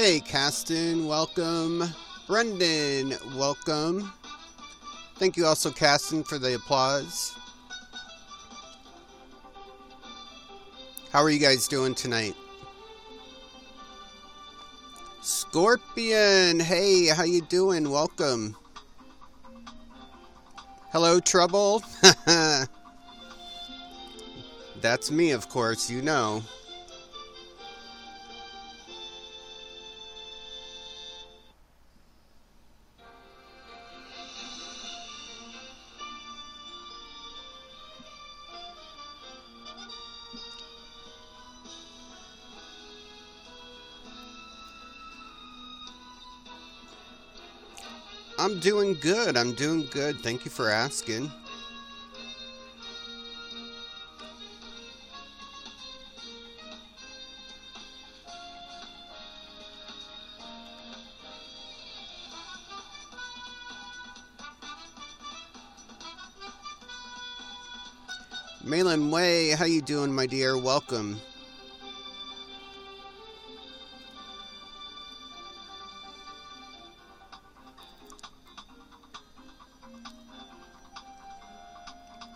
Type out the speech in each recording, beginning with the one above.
Hey, Caston, welcome. Brendan, welcome. Thank you also, Caston, for the applause. How are you guys doing tonight? Scorpion, hey, how you doing? Welcome. Hello, Trouble. That's me, of course, you know. I'm doing good. I'm doing good. Thank you for asking. Malin Way, how you doing, my dear? Welcome.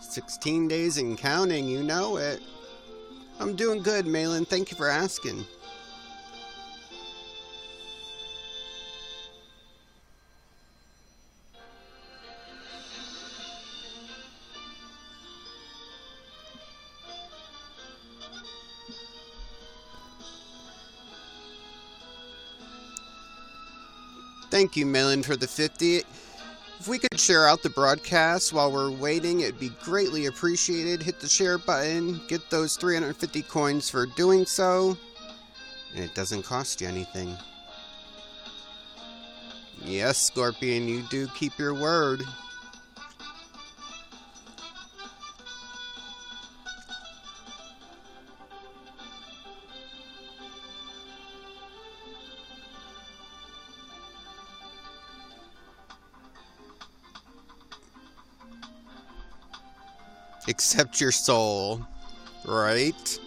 "16 days and counting, you know it." I'm doing good, Malin. Thank you for asking. Thank you, Malin, for the 50. If we could share out the broadcast while we're waiting, it'd be greatly appreciated. Hit the share button, get those 350 coins for doing so, and it doesn't cost you anything. Yes, Scorpion, you do keep your word. Accept your soul, right?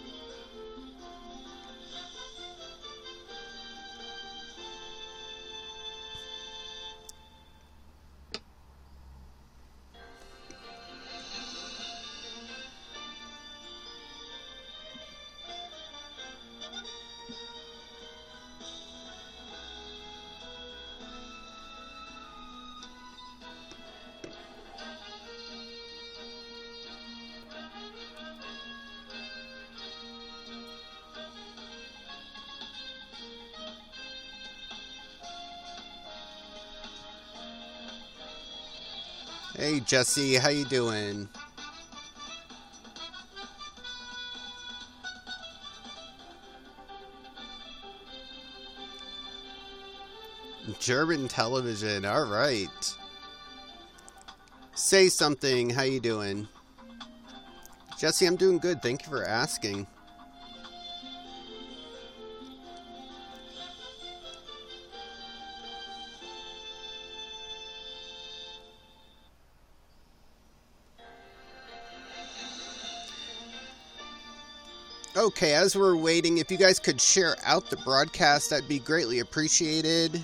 Hey, Jesse, how you doing? German television, all right. Say something, how you doing? Jesse, I'm doing good. Thank you for asking. Okay, as we're waiting, if you guys could share out the broadcast, that'd be greatly appreciated.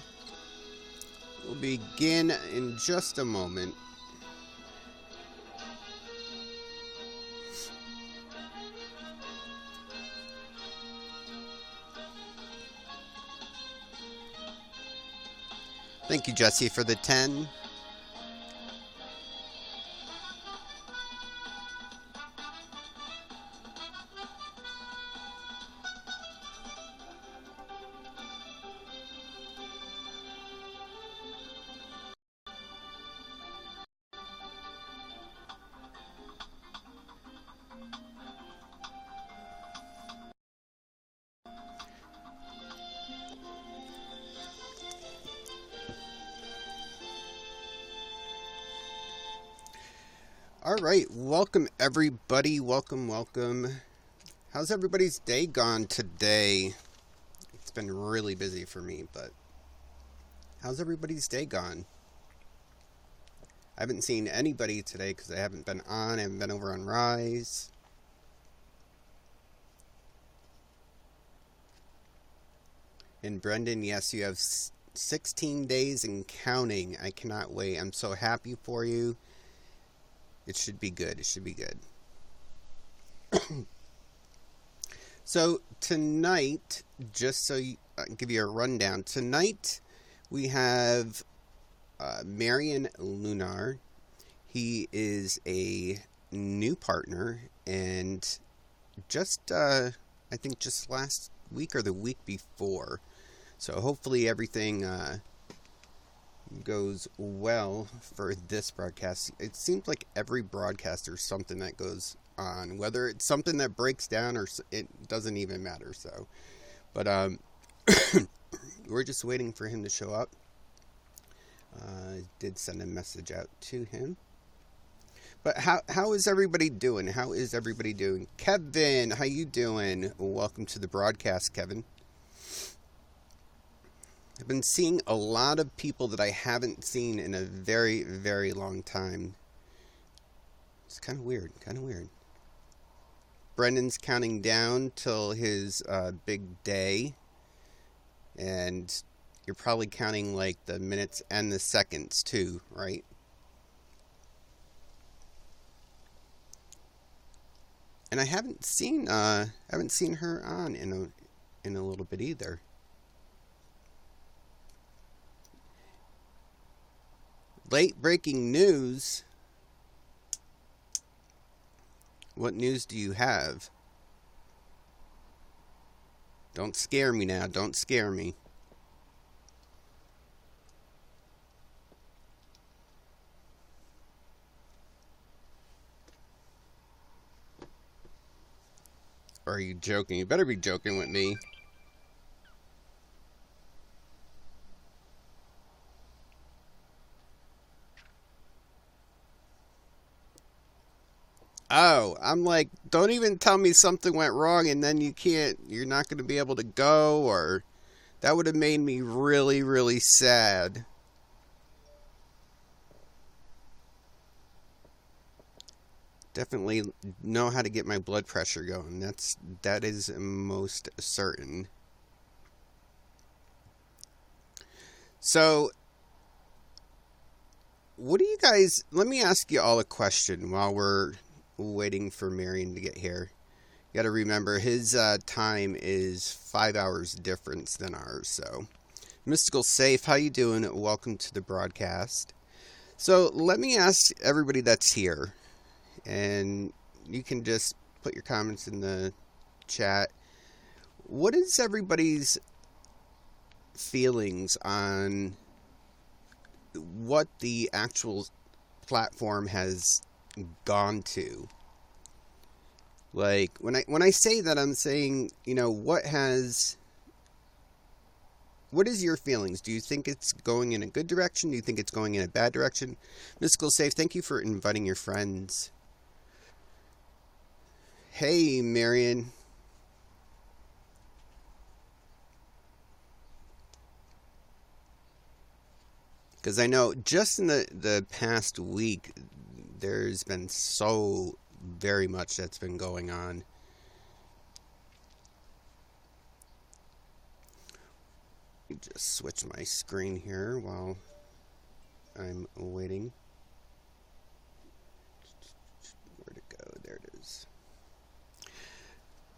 We'll begin in just a moment. Thank you, Jesse, for the 10. All right, welcome everybody. Welcome. How's everybody's day gone today? It's been really busy for me, but how's everybody's day gone? I haven't seen anybody today because I haven't been on. I haven't been over on Rise. And Brendan, yes, you have 16 days and counting. I cannot wait. I'm so happy for you. It should be good. It should be good. So tonight, just so I can give you a rundown. Tonight we have Marian Lunar. He is a new partner, and just I think just last week or the week before. So hopefully everything goes well for this broadcast. It seems like every broadcast there's something that goes on, whether it's something that breaks down or it doesn't even matter. So, but we're just waiting for him to show up. I did send a message out to him. But how is everybody doing? How is everybody doing? Kevin, how you doing? Welcome to the broadcast, Kevin. I've been seeing a lot of people that I haven't seen in a very, very long time. It's kind of weird, Brendan's counting down till his big day. And you're probably counting like the minutes and the seconds too, right? And I haven't seen her on in a little bit either. Late breaking news. What news do you have? Don't scare me now. Don't scare me. Or are you joking? You better be joking with me. Oh, I'm like, don't even tell me something went wrong and then you're not going to be able to go, or that would have made me really, really sad. Definitely know how to get my blood pressure going. That is most certain. So, what do you guys, let me ask you all a question while we're waiting for Marian to get here. You got to remember his time is 5 hours difference than ours. So, Mystical Safe, how you doing? Welcome to the broadcast. So, let me ask everybody that's here, and you can just put your comments in the chat. What is everybody's feelings on what the actual platform has gone to? Like, when I say that, I'm saying, what is your feelings? Do you think it's going in a good direction? Do you think it's going in a bad direction? Mystical Safe, thank you for inviting your friends. Hey, Marian. Because I know just in the past week, there's been so very much that's been going on. Let me just switch my screen here while I'm waiting. Where'd it go? There it is.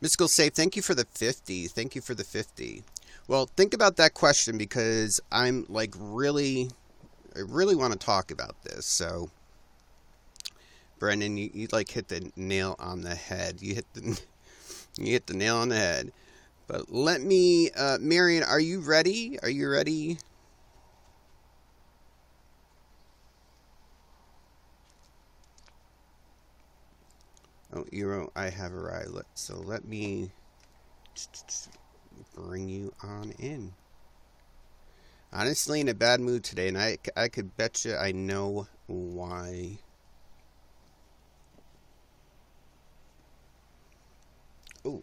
Mystical Safe, thank you for the 50. Thank you for the 50. Well, think about that question, because I'm like I really want to talk about this. So, Brendan, you like hit the nail on the head. You hit the nail on the head. But let me, Marian, are you ready? Are you ready? Oh, I have arrived. So let me bring you on in. Honestly, in a bad mood today, and I could bet you I know why. Oh.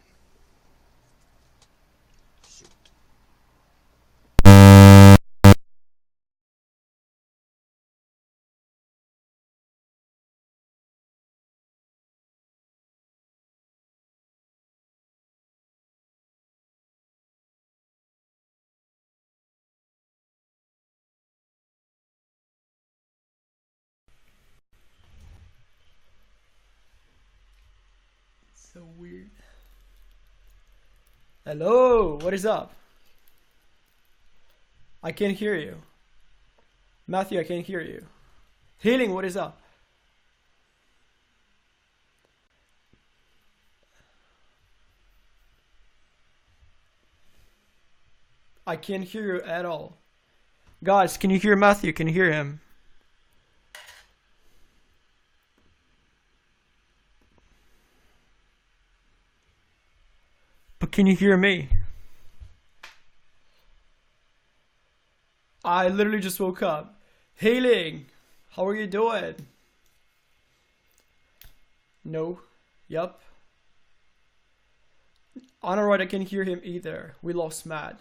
So weird. Hello, what is up? I can't hear you. Matthew, I can't hear you. Healing, what is up? I can't hear you at all. Guys, can you hear Matthew? Can you hear him? But can you hear me? I literally just woke up. Healing, how are you doing? No. Yup. Honorite, I can't hear him either. We lost Matt.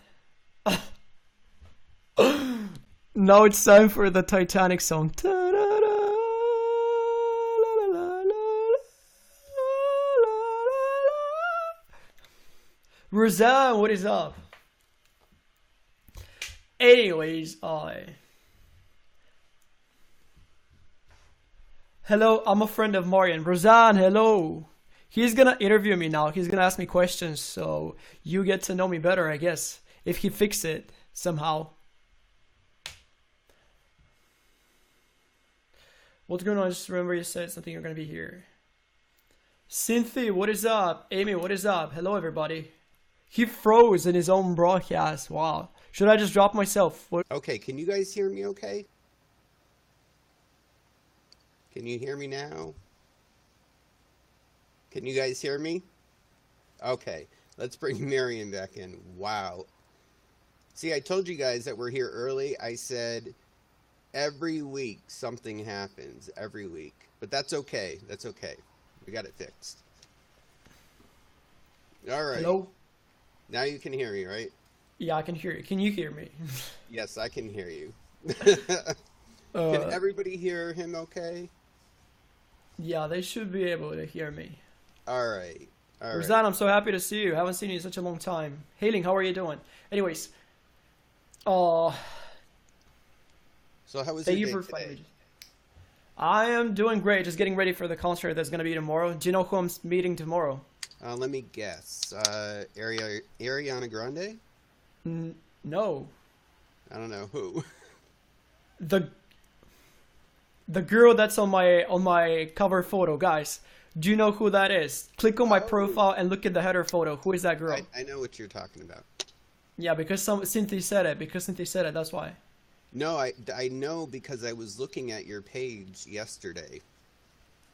Now it's time for the Titanic song. Roseanne, what is up? Anyways, hello, I'm a friend of Marian. Roseanne, hello. He's gonna interview me now. He's gonna ask me questions, so you get to know me better, I guess. If he fixes it somehow. What's going on? Just remember you said something, you're gonna be here. Cynthia, what is up? Amy, what is up? Hello, everybody. He froze in his own broadcast. Wow. Should I just drop myself? What? Okay, can you guys hear me okay? Can you hear me now? Can you guys hear me? Okay, let's bring Marian back in. Wow. See, I told you guys that we're here early. I said every week something happens. Every week. But that's okay. That's okay. We got it fixed. All right. Hello? Now you can hear me, right? Yeah, I can hear you. Can you hear me? Yes, I can hear you. Can everybody hear him okay? Yeah, they should be able to hear me. All right. All Roseanne, right. I'm so happy to see you. Haven't seen you in such a long time. Hailing, how are you doing? Anyways, So how was thank your you day for today? finding me. I am doing great. Just getting ready for the concert that's gonna be tomorrow. Do you know who I'm meeting tomorrow? Let me guess. Ariana Grande? No. I don't know who. The girl that's on my cover photo, guys. Do you know who that is? Click on my profile and look at the header photo. Who is that girl? I know what you're talking about. Yeah, because Cynthia said it. That's why. No, I know because I was looking at your page yesterday.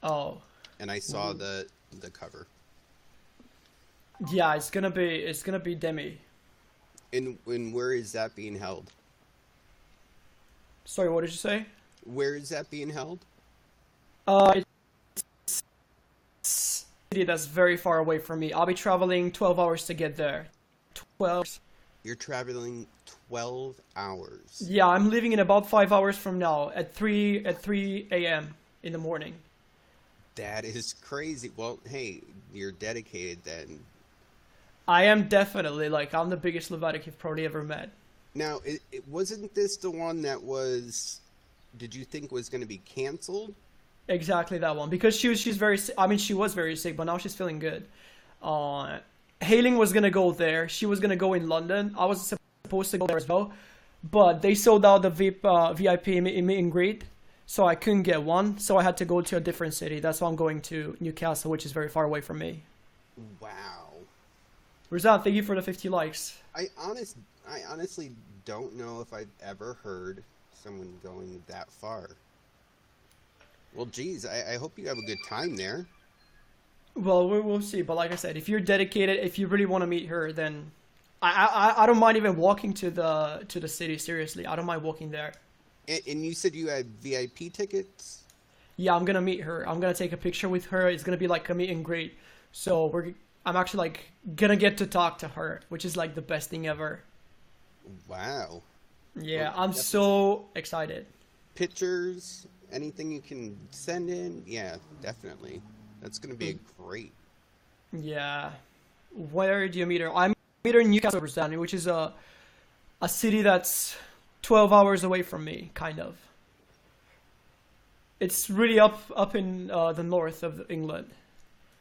Oh. And I saw the cover. Yeah, it's gonna be Demi. And where is that being held? Sorry, what did you say? Where is that being held? It's a city that's very far away from me. I'll be traveling 12 hours to get there. 12. You're traveling 12 hours. Yeah, I'm leaving in about 5 hours from now at 3 a.m. in the morning. That is crazy. Well, hey, you're dedicated then. I am definitely, I'm the biggest Levitic you've probably ever met. Now, it wasn't this the one that was, did you think was going to be canceled? Exactly that one. Because she was very sick, but now she's feeling good. Hailing was going to go there. She was going to go in London. I was supposed to go there as well. But they sold out the VIP meet and greet. So I couldn't get one. So I had to go to a different city. That's why I'm going to Newcastle, which is very far away from me. Wow. Roseanne, thank you for the 50 likes. I honestly don't know if I've ever heard someone going that far. Well, geez, I hope you have a good time there. Well, we'll see. But like I said, if you're dedicated, if you really want to meet her, then I don't mind even walking to the city. Seriously, I don't mind walking there. And you said you had VIP tickets? Yeah, I'm gonna meet her. I'm gonna take a picture with her. It's gonna be like a meet and greet. So I'm actually gonna get to talk to her, which is the best thing ever. Wow. Yeah, well, I'm so excited. Pictures, anything you can send in? Yeah, definitely. That's gonna be great. Yeah. Where do you meet her? I meet her in Newcastle, which is a city that's 12 hours away from me, kind of. It's really up in the north of England.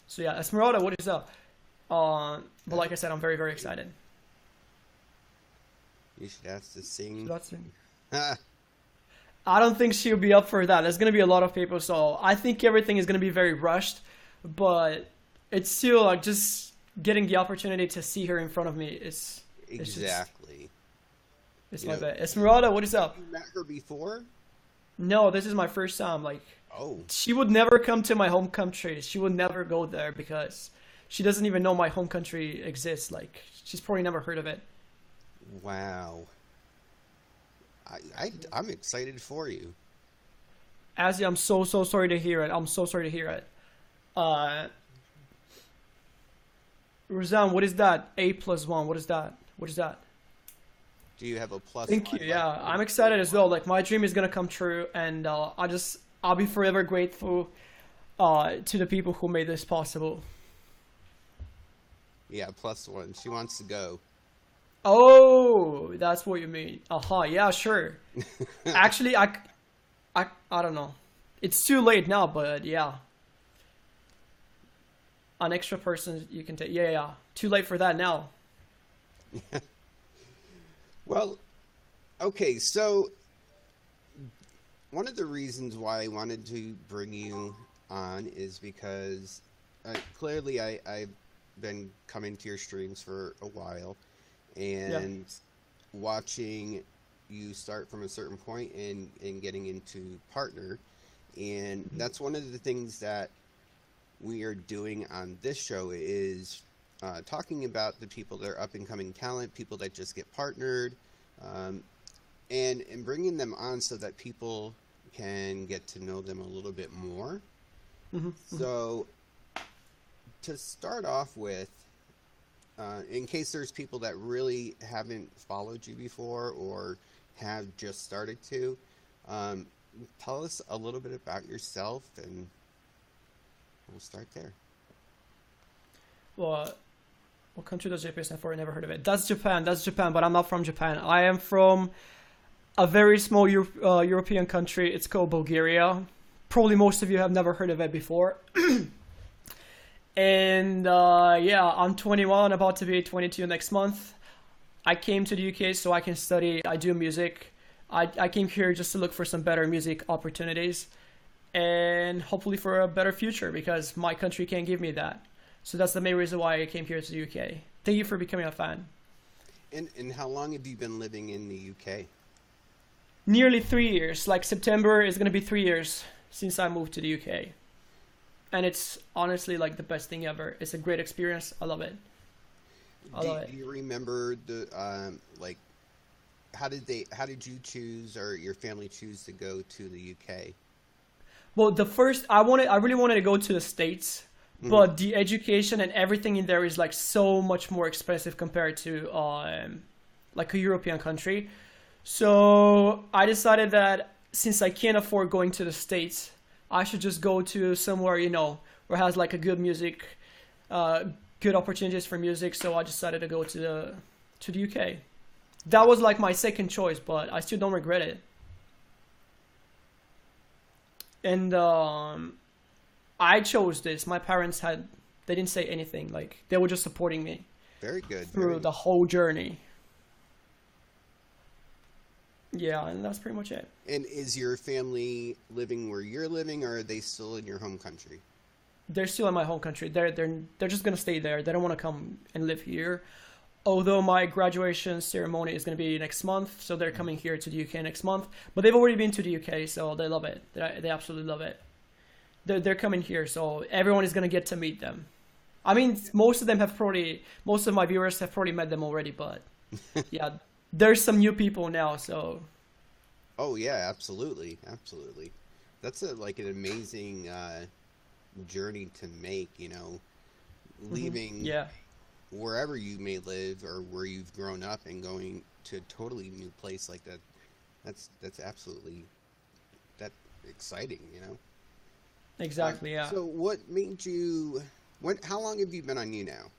So yeah, Esmeralda, what is up? But like I said, I'm very, very excited. You should ask to So sing. that's it. I don't think she'll be up for that. There's gonna be a lot of people, so I think everything is gonna be very rushed. But it's still like just getting the opportunity to see her in front of me is it's just Exactly. it's You my know, bet. Esmeralda, what is up? you met her before? No, this is my first time. Like Oh, she would never come to my home country. She would never go there because she doesn't even know my home country exists. Like she's probably never heard of it. wow. I'm excited for you. Azzy, I'm so so sorry to hear it. I'm so sorry to hear it. Uh, Razan, what is that? A+1. What is that? What is that? Do you have a plus Thank you. one Yeah, like I'm me? excited as well. Like my dream is gonna come true, and I'll be forever grateful to the people who made this possible. Yeah, plus one. She wants to go. Oh, that's what you mean. Yeah, sure. Actually, I don't know. It's too late now, but yeah, an extra person you can take. Yeah, yeah. Too late for that now. Well, okay, so one of the reasons why I wanted to bring you on is because clearly I've been coming to your streams for a while Yeah. and watching you start from a certain point and getting into partner. And that's one of the things that we are doing on this show is talking about the people that are up and coming talent, people that just get partnered, um, and bringing them on so that people can get to know them a little bit more. Hmm. So to start off with, in case there's people that really haven't followed you before or have just started to, um, tell us a little bit about yourself and we'll start there. Well, what country does JP stand for? I never heard of it. That's Japan. That's Japan, but I'm not from Japan. I am from a very small European country. It's called Bulgaria. Probably most of you have never heard of it before. And yeah, I'm 21, about to be 22 next month. I came to the UK so I can study. I do music. I came here just to look for some better music opportunities and hopefully for a better future because my country can't give me that. So that's the main reason why I came here to the UK. Thank you for becoming a fan. And how long have you been living in the UK? Nearly 3 years. Like September is going to be 3 years since I moved to the UK. And it's honestly like the best thing ever. It's a great experience. I love it. I Do, love it. do you remember the like how did you choose or your family choose to go to the UK? Well, I really wanted to go to the States, Hmm. but the education and everything in there is like so much more expensive compared to like a European country. So I decided that since I can't afford going to the States, I should just go to somewhere, where it has like a good music, uh, good opportunities for music. So I decided to go to the UK. That was like my second choice, but I still don't regret it. And I chose this. My parents they didn't say anything. Like they were just supporting me Very good. through Very the whole journey. Yeah, and that's pretty much it. And is your family living where you're living or are they still in your home country? They're still in my home country. They're just gonna stay there. They don't want to come and live here. Although my graduation ceremony is gonna be next month, so they're coming here to the UK next month. But they've already been to the UK, so they love it. They absolutely love it. They're coming here, so everyone is gonna get to meet them. I mean, most of my viewers have probably met them already, but yeah, there's some new people now, so Oh yeah, absolutely. Absolutely. That's like an amazing journey to make, leaving yeah. wherever you may live or where you've grown up and going to a totally new place like that. That's absolutely that exciting. Exactly, yeah. So what made you how long have you been on YouNow?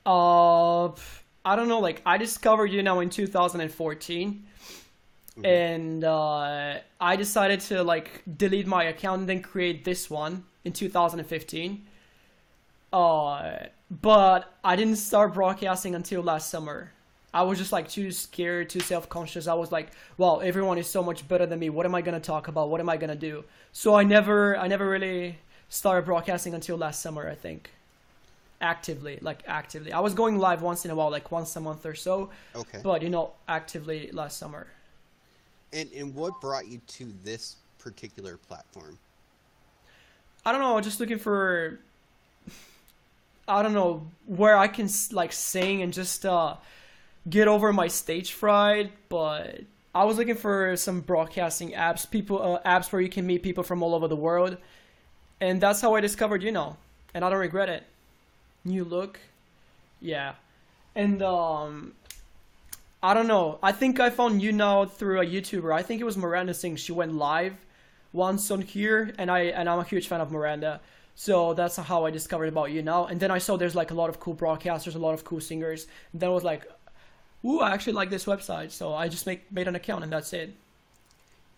Uh, I don't know, like I discovered in 2014. Hmm. and I decided to like delete my account and then create this one in 2015. But I didn't start broadcasting until last summer. I was just like too scared, too self-conscious. I was like, well, everyone is so much better than me. What am I gonna talk about? What am I gonna do? So I never really started broadcasting until last summer, I think. Actively, like actively. I was going live once in a while, like once a month or so, Okay. but actively last summer. And what brought you to this particular platform? I don't know, just looking for, I don't know, where I can like sing and just get over my stage fright. But I was looking for some broadcasting apps, apps where you can meet people from all over the world, and that's how I discovered and I don't regret it. New look, yeah, and I don't know. I think I found YouNow through a YouTuber. I think it was Miranda Singh. She went live once on here, and I'm a huge fan of Miranda. So that's how I discovered about YouNow. And then I saw there's like a lot of cool broadcasters, a lot of cool singers. And then I was like, ooh, I actually like this website. So I just made an account, and that's it.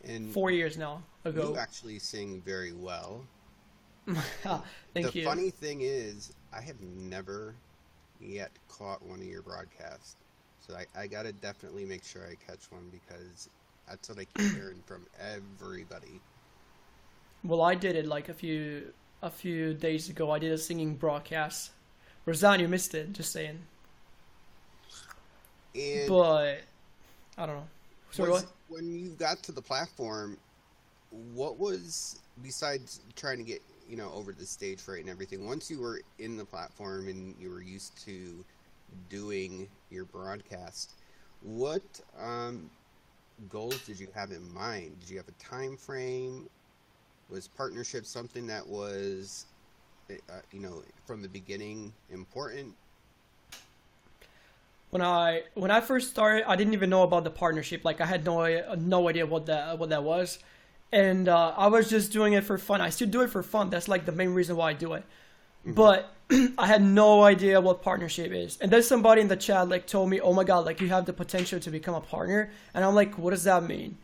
And 4 years now you ago. actually sing very well. The Thank you. funny thing is, I have never yet caught one of your broadcasts. So I gotta definitely make sure I catch one because that's what I keep hearing from everybody. Well, I did it like a few days ago. I did a singing broadcast. Roseanne, you missed it. Just saying. And But I don't know. Sorry, was what? when you got to the platform, what was besides trying to get, over the stage fright and everything, once you were in the platform and you were used to doing your broadcast, what goals did you have in mind? Did you have a time frame? Was partnership something that was, from the beginning important? When I first started, I didn't even know about the partnership. Like I had no idea what that was, and I was just doing it for fun. I still do it for fun. That's like the main reason why I do it. Hmm. But I had no idea what partnership is. And then somebody in the chat like told me, "Oh my God, like you have the potential to become a partner." And I'm like, "What does that mean?"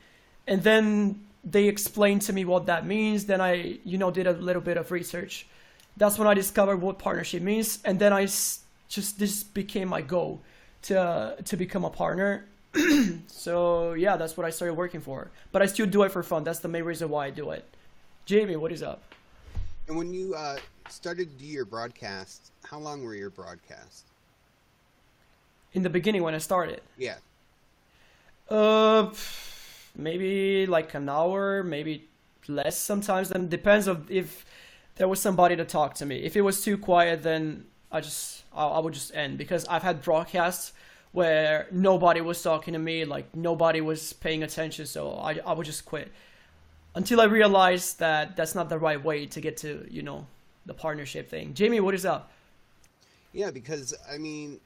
And then they explained to me what that means. Then I, did a little bit of research. That's when I discovered what partnership means. And then just this became my goal to become a partner. So yeah, that's what I started working for. But I still do it for fun. That's the main reason why I do it. Jamie, what is up? And when you started to do your broadcasts, how long were your broadcasts? In the beginning when I started, Yeah. uh, maybe like an hour, maybe less sometimes. Then depends of if there was somebody to talk to me. If it was too quiet, then I would just end because I've had broadcasts where nobody was talking to me, like nobody was paying attention, so I would just quit until I realized that that's not the right way to get to the partnership thing. Jamie, what is up? Yeah, because I mean,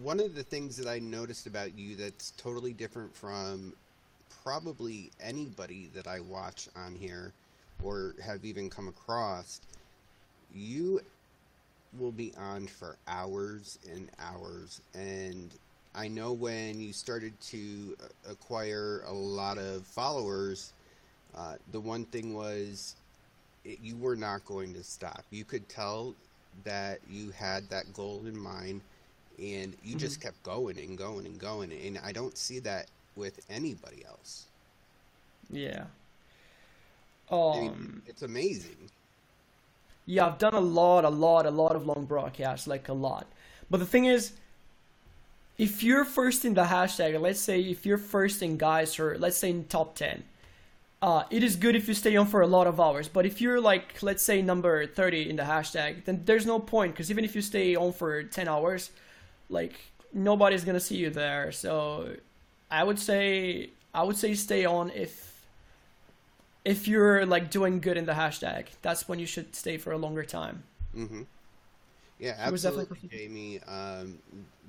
one of the things that I noticed about you that's totally different from probably anybody that I watch on here or have even come across, you will be on for hours and hours. And I know when you started to acquire a lot of followers, the one thing was you were not going to stop. You could tell that you had that goal in mind and you just kept going and going and going. And I don't see that with anybody else. Yeah. I mean, it's amazing. Yeah, I've done a lot of long broadcasts, like a lot. But the thing is, if you're first in the hashtag, let's say if you're first in guys or let's say in top 10, it is good if you stay on for a lot of hours. But if you're like, let's say number 30 in the hashtag, then there's no point because even if you stay on for 10 hours, like nobody's gonna see you there. So I would say stay on if you're like doing good in the hashtag. That's when you should stay for a longer time. Hmm. Yeah, He was definitely absolutely, Jamie.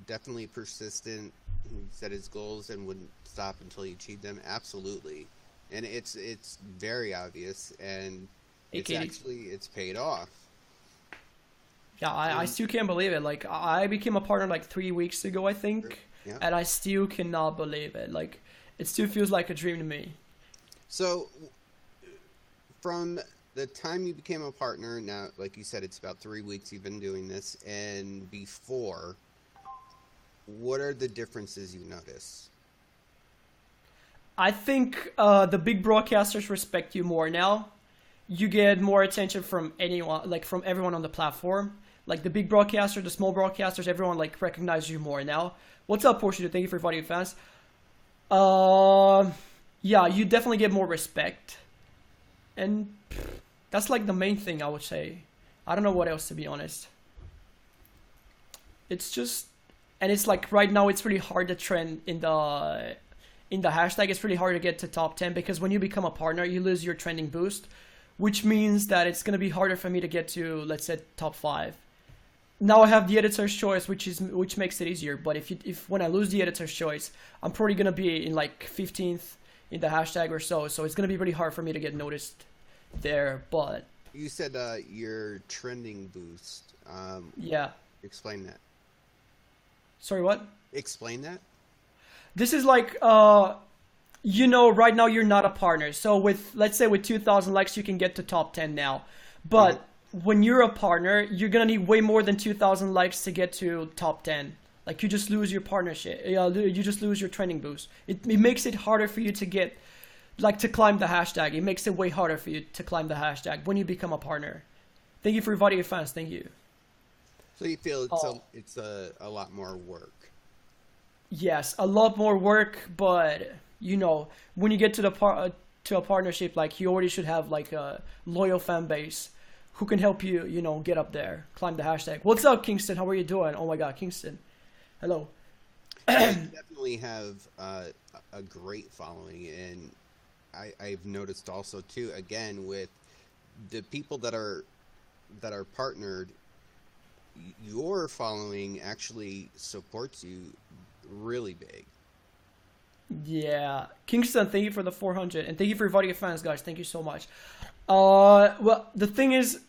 Definitely persistent. He set his goals and wouldn't stop until he achieved them. Absolutely, and it's very obvious, and Hey, Katie. it's paid off. Yeah, I And still can't believe it. Like I became a partner like 3 weeks ago, I think, yeah, and I still cannot believe it. Like It still feels like a dream to me. So, from the time you became a partner, now, like you said, it's about 3 weeks you've been doing this, and before, what are the differences you notice? I think the big broadcasters respect you more now. You get more attention from anyone, like from everyone on the platform. Like the big broadcaster, the small broadcasters, everyone like recognizes you more now. What's up, Porsche? Thank you for inviting fans. Yeah, you definitely get more respect, and that's like the main thing I would say. I don't know what else, to be honest. It's just, and it's like right now it's really hard to trend in the hashtag. It's really hard to get to top 10 because when you become a partner, you lose your trending boost, which means that it's gonna be harder for me to get to, let's say, top 5. Now I have the editor's choice, which makes it easier. But if when I lose the editor's choice, I'm probably gonna be in like 15th in the hashtag or so. So it's gonna be really hard for me to get noticed there. But You said your trending boost. yeah, Explain that. sorry, what? Explain that? This is like right now you're not a partner. So with, let's say, with 2,000 likes, you can get to top 10 now. But when you're a partner, you're gonna need way more than 2,000 likes to get to top 10. Like you just lose your partnership. You just lose your trending boost. It makes it harder for you to get, like, to climb the hashtag. It makes it way harder for you to climb the hashtag when you become a partner. Thank you for inviting your fans. Thank you. So you feel it's a lot more work. Yes, a lot more work, but when you get to to a partnership, like you already should have like a loyal fan base who can help you, get up there, climb the hashtag. What's up, Kingston? How are you doing? Oh my God, Kingston. Hello. You definitely have a great following, and I've noticed also too, again, with the people that are partnered, your following actually supports you really big. Yeah, Kingston, thank you for the 400, and thank you for inviting your fans, guys. Thank you so much. Well, the thing is,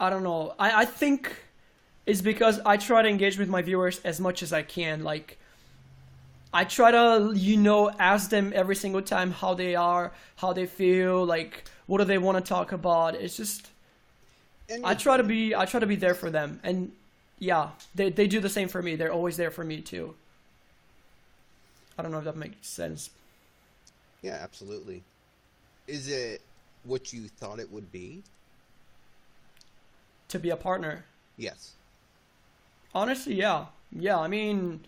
I don't know. I think it's because I try to engage with my viewers as much as I can. Like, I try to, ask them every single time how they are, how they feel, like, what do they want to talk about. It's just, I try to be there for them, and yeah, they do the same for me. They're always there for me too. I don't know if that makes sense. Yeah, absolutely. Is it what you thought it would be? To be a partner. Yes. Honestly, yeah. Yeah, I mean,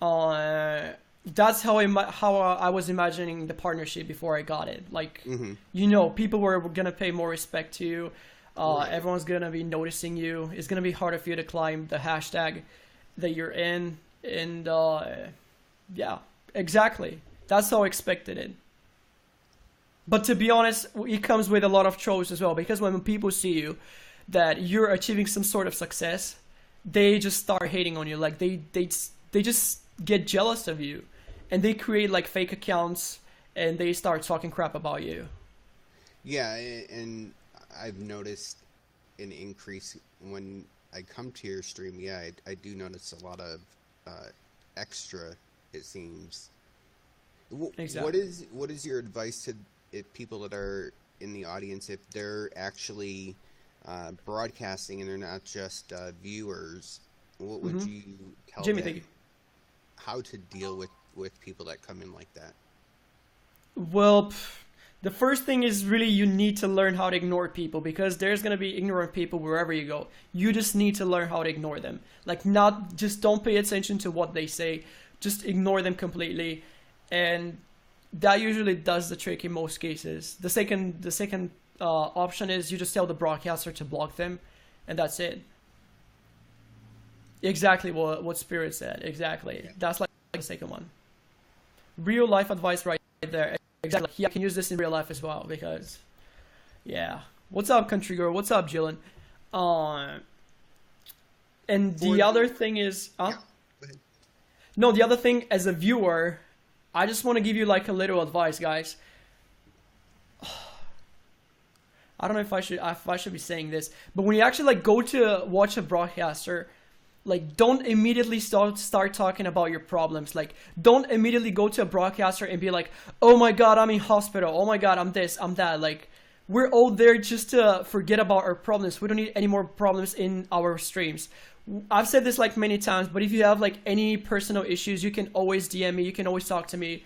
that's how I was imagining the partnership before I got it. Like, people were gonna pay more respect to you. Right. Everyone's gonna be noticing you. It's gonna be harder for you to climb the hashtag that you're in. And, yeah, exactly. That's how I expected it. But to be honest, it comes with a lot of trolls as well, because when people see you that you're achieving some sort of success, they just start hating on you. Like they just get jealous of you, and they create like fake accounts and they start talking crap about you. Yeah, and I've noticed an increase when I come to your stream. Yeah, I do notice a lot of extra, it seems. Exactly. What is your advice to people that are in the audience, if they're actually broadcasting and they're not just viewers? What would you tell Jimmy, them thank you. how to deal with people that come in like that? Well, the first thing is really you need to learn how to ignore people, because there's going to be ignorant people wherever you go. You just need to learn how to ignore them. Like, just don't pay attention to what they say. Just ignore them completely. And that usually does the trick in most cases. The second option is you just tell the broadcaster to block them, and that's it. Exactly what Spirit said. Exactly. Yeah. That's like the second one. Real life advice right there. Exactly. Yeah, I can use this in real life as well, because, yeah. What's up, country girl? What's up, Jillian? And the other thing is, yeah, go ahead. No, the other thing, as a viewer, I just want to give you like a little advice, guys. I don't know if I should be saying this, but when you actually like go to watch a broadcaster, like don't immediately start talking about your problems. Like don't immediately go to a broadcaster and be like, oh my god, I'm in hospital, oh my god, I'm this, I'm that. Like we're all there just to forget about our problems. We don't need any more problems in our streams. I've said this like many times, but if you have like any personal issues, you can always DM me, you can always talk to me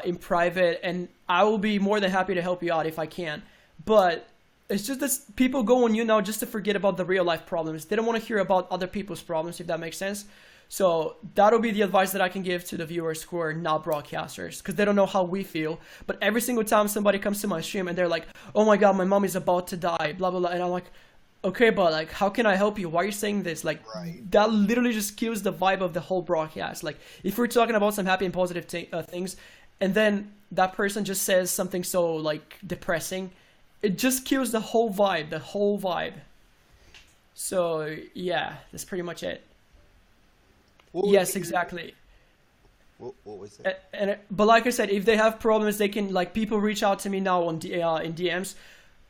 in private, and I will be more than happy to help you out if I can. But it's just that people go on YouNow just to forget about the real life problems. They don't want to hear about other people's problems, if that makes sense. So that'll be the advice that I can give to the viewers who are not broadcasters, because they don't know how we feel. But every single time somebody comes to my stream and they're like, oh my god, my mom is about to die, blah blah blah, and I'm like, okay, but like, how can I help you? Why are you saying this? Like, Right. that literally just kills the vibe of the whole broadcast. Like, if we're talking about some happy and positive things, and then that person just says something so like depressing, it just kills the whole vibe, the whole vibe. So yeah, that's pretty much it. What would Yes, be- exactly. What was it? But like I said, if they have problems, they can, like, people reach out to me now on in DMs,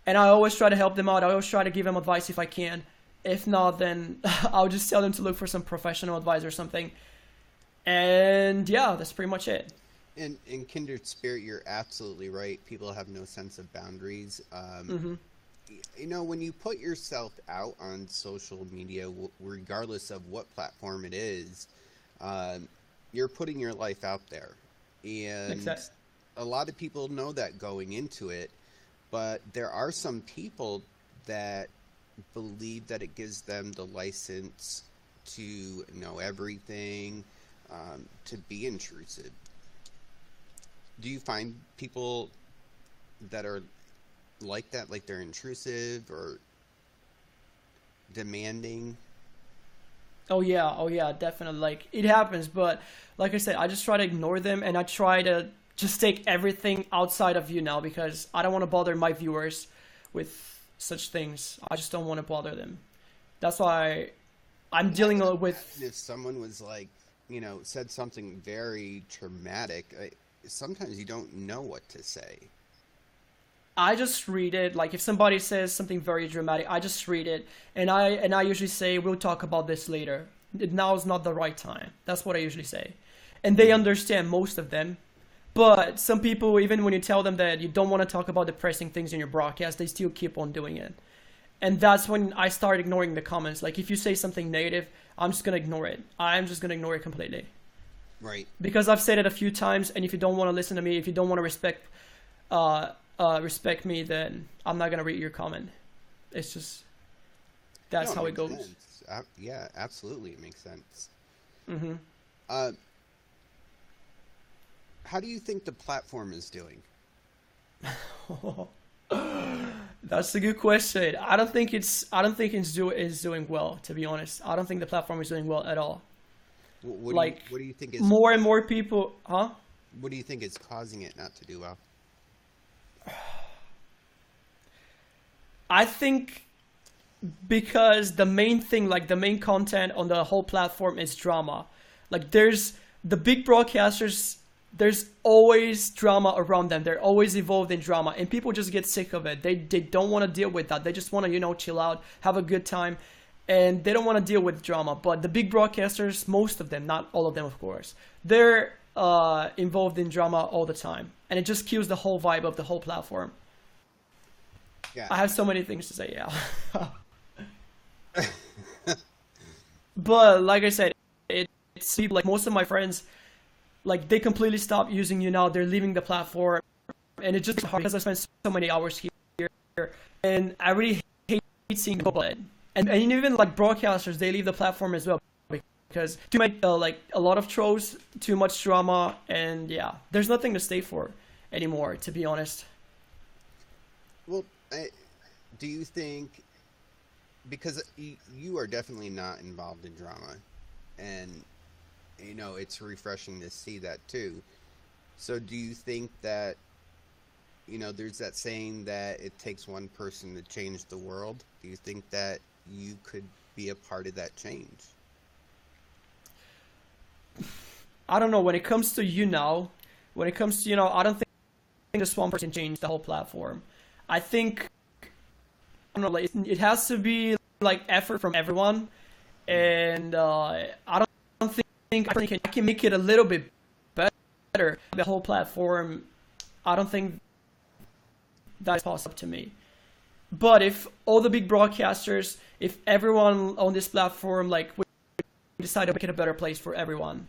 and I always try to help them out. I always try to give them advice if I can. If not, then I'll just tell them to look for some professional advice or something. And yeah, that's pretty much it. In kindred spirit, you're absolutely right. People have no sense of boundaries. You know, when you put yourself out on social media, regardless of what platform it is, you're putting your life out there. And Exactly. a lot of people know that going into it, but there are some people that believe that it gives them the license to know everything, to be intrusive. Do you find people that are like that, like they're intrusive or demanding? Oh yeah, definitely. Like it happens, but like I said, I just try to ignore them, and I try to just take everything outside of you now, because I don't want to bother my viewers with such things. I just don't want to bother them. That's why I'm dealing with. If someone was like, you know, said something very traumatic, sometimes you don't know what to say. I just read it. Like if somebody says something very dramatic, I just read it, and I usually say we'll talk about this later. Now is not the right time. That's what I usually say, and they understand, most of them. But some people, even when you tell them that you don't want to talk about depressing things in your broadcast, they still keep on doing it. And that's when I start ignoring the comments. Like if you say something negative, I'm just gonna ignore it. I'm just gonna ignore it completely, Right. because I've said it a few times. And if you don't want to listen to me, if you don't want to respect me, then I'm not gonna read your comment. It's just, that's No, how it it makes goes. sense. Yeah, absolutely, it makes sense. Hmm. Uh, how do you think the platform is doing? That's a good question. I don't think it's doing well, to be honest. I don't think the platform is doing well at all. Like What do you think is more and more people, huh? what do you think is causing it not to do well? I think because the main thing, like the main content on the whole platform is drama. Like there's the big broadcasters, there's always drama around them. They're always involved in drama, and people just get sick of it. They don't want to deal with that. They just want to, chill out, have a good time, and they don't want to deal with drama. But the big broadcasters, most of them, not all of them, of course, they're involved in drama all the time, and it just kills the whole vibe of the whole platform. Yeah. I have so many things to say, yeah. But like I said, it's people, like most of my friends, like they completely stop using you now. They're leaving the platform, and it's just hard because I spend so many hours here, and I really hate seeing people. And even like broadcasters, they leave the platform as well because too much, like a lot of trolls, too much drama, and yeah, there's nothing to stay for anymore, to be honest. Well, do you think, because you are definitely not involved in drama, and it's refreshing to see that too. So do you think that, there's that saying that it takes one person to change the world? Do you think that you could be a part of that change? I don't know. When it comes to I don't think just one person changed the whole platform. I think, I don't know, like, it has to be like effort from everyone, and I think I can make it a little bit better. The whole platform, I don't think that's possible to me. But if all the big broadcasters, if everyone on this platform like we decide to make it a better place for everyone,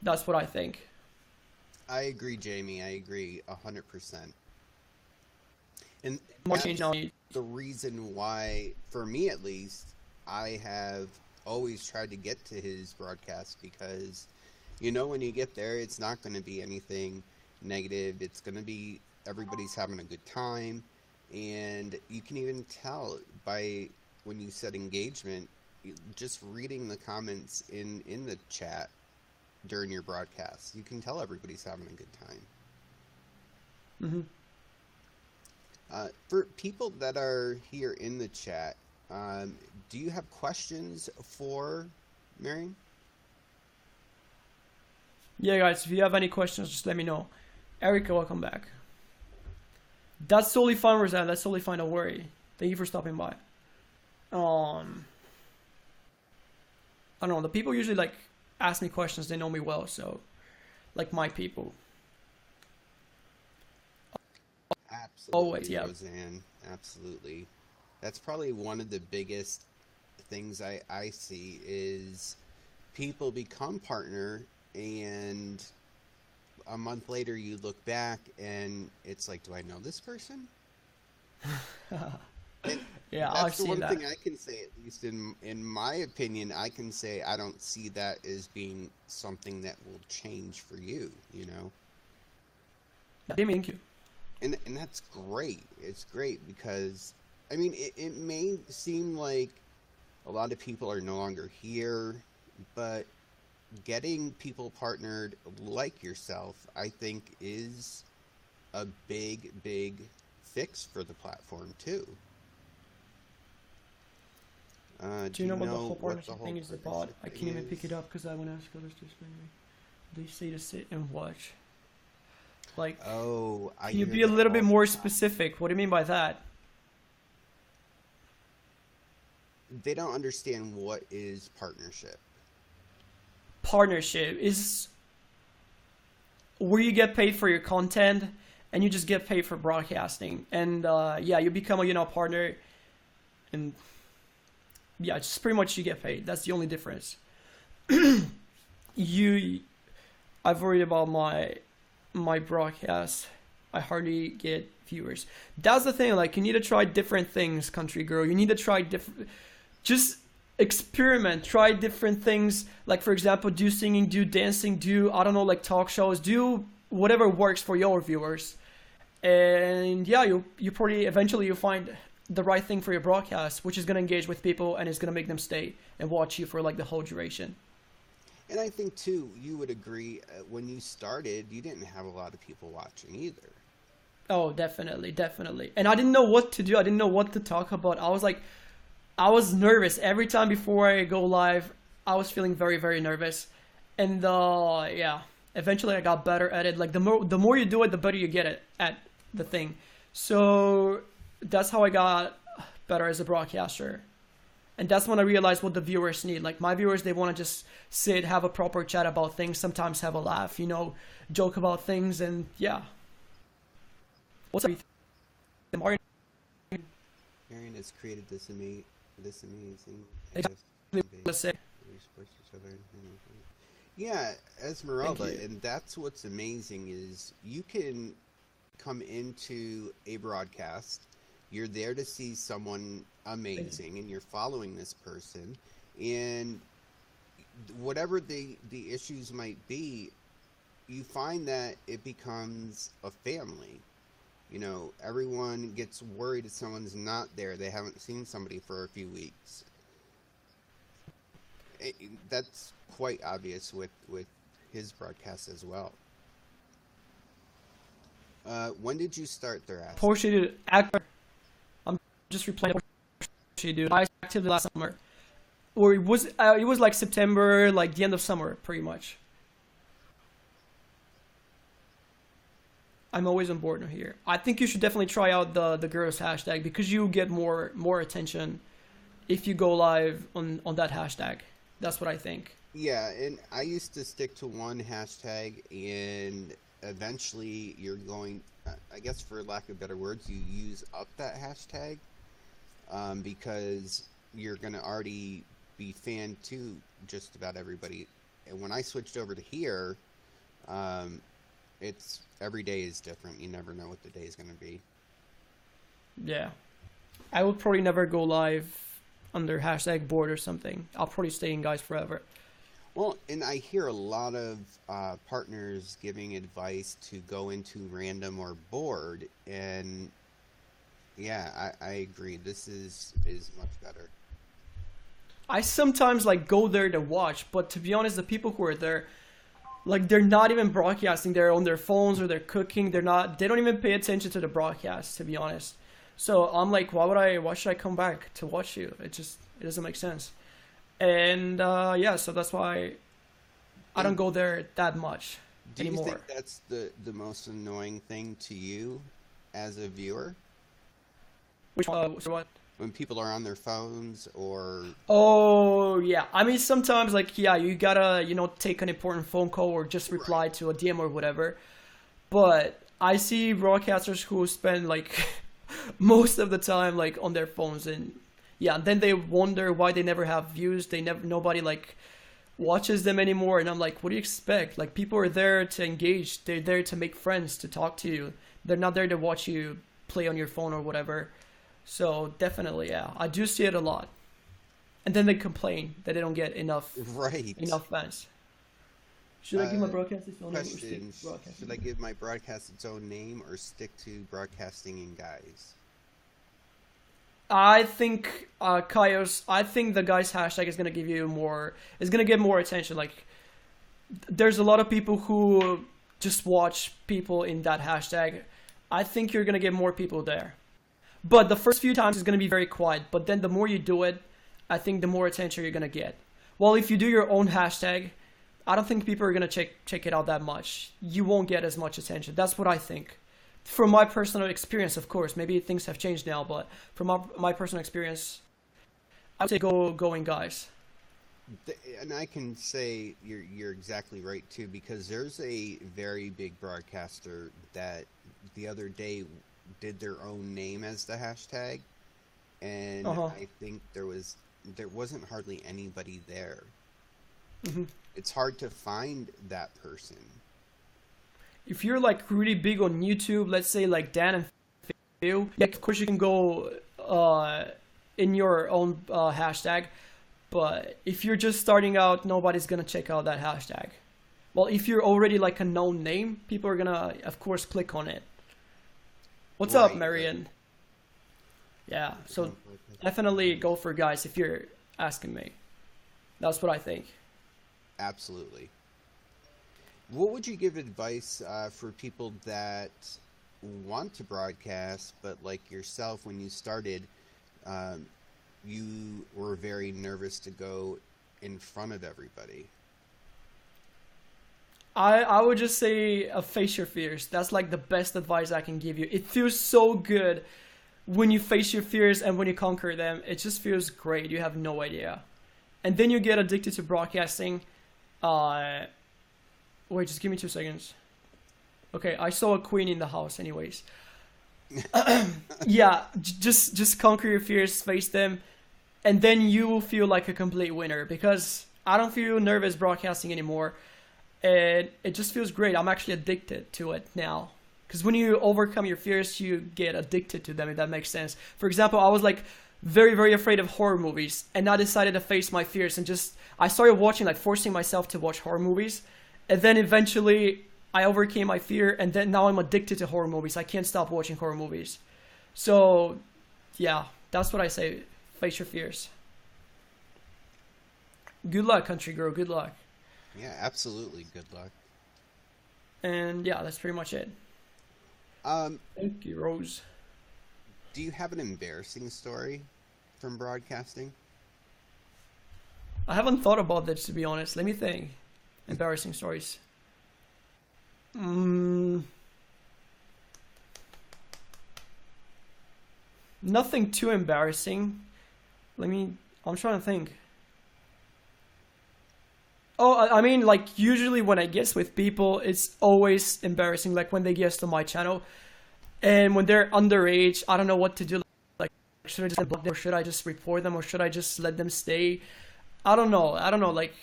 that's what I think. I agree, Jamie. I agree 100%. And More change that's now. the reason why, for me at least, I have always tried to get to his broadcast because, when you get there, it's not going to be anything negative. It's going to be everybody's having a good time. And you can even tell by when you said engagement, just reading the comments in the chat during your broadcast, you can tell everybody's having a good time. Hmm. For people that are here in the chat, do you have questions for Marian? Yeah, guys, if you have any questions, just let me know. Erica, welcome back. That's totally fine, Roseanne. That's totally fine. Don't worry. Thank you for stopping by. I don't know. The people usually like ask me questions. They know me well, so like my people. Absolutely, Always, yeah. Roseanne. Absolutely. That's probably one of the biggest things I see is people become partner and a month later you look back and it's like, do I know this person? And Yeah, I've that's the seen one that. thing I can say, at least in my opinion, I can say I don't see that as being something that will change for you, Jamie, thank you. And that's great. It's great because I mean it may seem like a lot of people are no longer here, but getting people partnered like yourself, I think, is a big fix for the platform too. Do you know what the whole what the partnership whole thing is about? partnership I thing can't even pick is? it up because I want to ask others to explain to me. They say to sit and watch. Like, Oh, I can you hear be a that little all bit the more time. specific? What do you mean by that? They don't understand what is partnership. Partnership is where you get paid for your content and you just get paid for broadcasting. And yeah, you become a partner, and yeah, just pretty much you get paid. That's the only difference. you, I've worried about my broadcast. I hardly get viewers. That's the thing. Like, you need to try different things, country girl. You need to try different. Just experiment. Try different things. Like, for example, do singing, do dancing, do, I don't know, like talk shows. Do whatever works for your viewers. And yeah, you probably eventually you'll find the right thing for your broadcast, which is gonna engage with people and is gonna make them stay and watch you for like the whole duration. And I think too, you would agree, when you started, you didn't have a lot of people watching either. Oh, definitely, definitely. And I didn't know what to do. I didn't know what to talk about. I was nervous every time before I go live. I was feeling very, very nervous. And yeah, eventually I got better at it. Like the more you do it, the better you get it at the thing. So that's how I got better as a broadcaster. And that's when I realized what the viewers need. Like, my viewers, they want to just sit, have a proper chat about things, sometimes have a laugh, joke about things, and yeah. What's up, Ethan? Marian? Marian has created this amazing Exactly. Let's say. we support each other. Yeah, Esmeralda, Thank you. and that's what's amazing is you can come into a broadcast, you're there to see someone amazing, and you're following this person, and whatever the issues might be, you find that it becomes a family. Everyone gets worried if someone's not there. They haven't seen somebody for a few weeks. That's quite obvious with his broadcast as well. When did you start their ask? Porsche dude, actor. I'm just replaying Porsche dude. I actively last summer. Or it was like September, like the end of summer, pretty much. I'm always on board here. I think you should definitely try out the girls hashtag because you get more attention if you go live on that hashtag. That's what I think. Yeah, and I used to stick to one hashtag, and eventually you're going, I guess for lack of better words, you use up that hashtag because you're going to already be fanned to just about everybody. And when I switched over to here, it's every day is different. You never know what the day is going to be. Yeah. I will probably never go live under hashtag board or something. I'll probably stay in guys forever. Well, and I hear a lot of partners giving advice to go into random or board, and yeah, I agree. This is much better. I sometimes like go there to watch, but to be honest, the people who are there, like they're not even broadcasting. They're on their phones or they're cooking. They don't even pay attention to the broadcast, to be honest. So I'm like, why should I come back to watch you? It doesn't make sense. And yeah, so that's why I don't go there that much anymore. Do you think that's the most annoying thing to you as a viewer? Which one? So what? When people are on their phones or... Oh, yeah. I mean, sometimes, like, yeah, you gotta, take an important phone call or just reply Right. to a DM or whatever. But I see broadcasters who spend, like, most of the time, like, on their phones. And, yeah, then they wonder why they never have views. Nobody, like, watches them anymore. And I'm like, what do you expect? Like, people are there to engage. They're there to make friends, to talk to you. They're not there to watch you play on your phone or whatever. So definitely, yeah, I do see it a lot. And then they complain that they don't get enough Right. fans. Should I give my broadcast its own name or stick Question. to broadcasting? Should I give my broadcast its own name or stick to broadcasting in guys? I think Kaios. I think the guy's hashtag is gonna get more attention. Like, there's a lot of people who just watch people in that hashtag. I think you're gonna get more people there. But the first few times it's going to be very quiet. But then the more you do it, I think the more attention you're going to get. Well, if you do your own hashtag, I don't think people are going to check it out that much. You won't get as much attention. That's what I think. From my personal experience, of course. Maybe things have changed now. But from my personal experience, I would say go in guys. And I can say you're exactly right, too, because there's a very big broadcaster that the other day did their own name as the hashtag, and I think there wasn't hardly anybody there. Mm-hmm. It's hard to find that person. If you're like really big on YouTube, let's say like Dan and Phil, yeah, of course you can go in your own hashtag. But if you're just starting out, nobody's gonna check out that hashtag. Well, if you're already like a known name, people are gonna, of course, click on it. What's up, Marian? Yeah, so definitely go for guys if you're asking me. That's what I think. Absolutely. What would you give advice for people that want to broadcast, but like yourself, when you started, you were very nervous to go in front of everybody? I would just say face your fears. That's like the best advice I can give you. It feels so good when you face your fears and when you conquer them. It just feels great. You have no idea. And then you get addicted to broadcasting. Wait, just give me 2 seconds. Okay, I saw a queen in the house anyways. Yeah, just conquer your fears, face them, and then you will feel like a complete winner, because I don't feel nervous broadcasting anymore. And it just feels great. I'm actually addicted to it now. Because when you overcome your fears, you get addicted to them, if that makes sense. For example, I was like very, very afraid of horror movies. And I decided to face my fears and I started watching, like forcing myself to watch horror movies. And then eventually I overcame my fear. And then now I'm addicted to horror movies. I can't stop watching horror movies. So yeah, that's what I say. Face your fears. Good luck, country girl. Good luck. Yeah, absolutely. Good luck. And yeah, that's pretty much it. Thank you, Rose. Do you have an embarrassing story from broadcasting? I haven't thought about this, to be honest. Let me think. Embarrassing stories. Nothing too embarrassing. Let me. I'm trying to think. Oh, I mean, like usually when I guest with people, it's always embarrassing. Like when they guest on my channel, and when they're underage, I don't know what to do. Like, should I just block them, or should I just report them, or should I just let them stay? I don't know. I don't know. Like,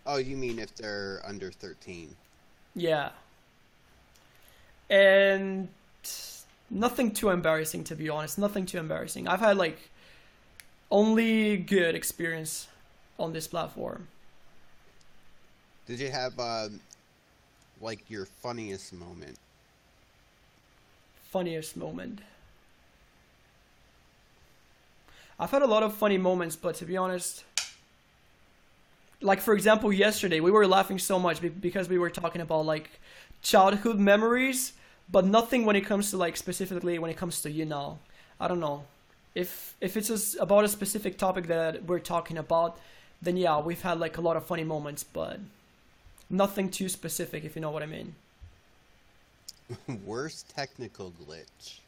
Oh, you mean if they're under 13? yeah, and nothing too embarrassing, to be honest. Nothing too embarrassing. I've had like only good experience on this platform. Did you have like your funniest moment? Funniest moment. I've had a lot of funny moments, but to be honest, like for example, yesterday we were laughing so much because we were talking about like childhood memories, but nothing when it comes to like specifically when it comes to I don't know. If it's just about a specific topic that we're talking about, then yeah, we've had like a lot of funny moments, but nothing too specific, if you know what I mean. Worst technical glitch.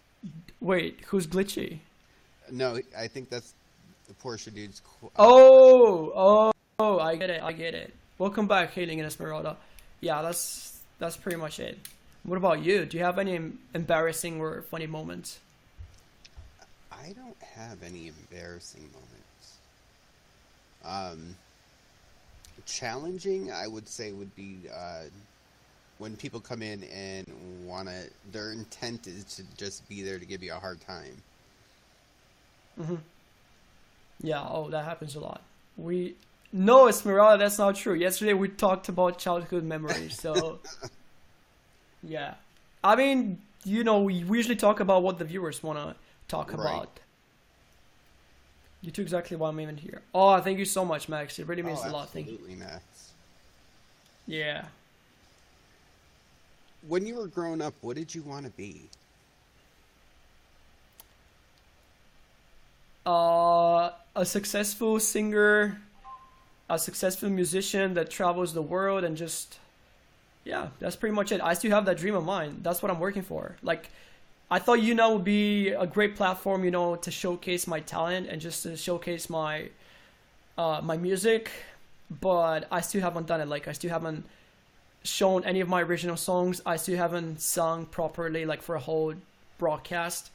Wait, who's glitchy? No, I think that's the Porsche dude's. Oh, I get it, I get it. Welcome back, Hailing and Esmeralda. Yeah, that's pretty much it. What about you? Do you have any embarrassing or funny moments? I don't have any embarrassing moments. Challenging, I would say, would be when people come in and their intent is to just be there to give you a hard time. Yeah, oh, that happens a lot. No, Esmeralda, that's not true. Yesterday we talked about childhood memories, so yeah. I mean, we usually talk about what the viewers want to talk Right. about. You do exactly why I'm even here. Oh, thank you so much, Max. It really means Oh, a lot. Thank you. absolutely, Max. Yeah. When you were growing up, what did you want to be? A successful singer, a successful musician that travels the world, and just, yeah, that's pretty much it. I still have that dream of mine. That's what I'm working for. Like, I thought YouNow would be a great platform, to showcase my talent and just to showcase my my music, but I still haven't done it. Like, I still haven't shown any of my original songs. I still haven't sung properly, like for a whole broadcast.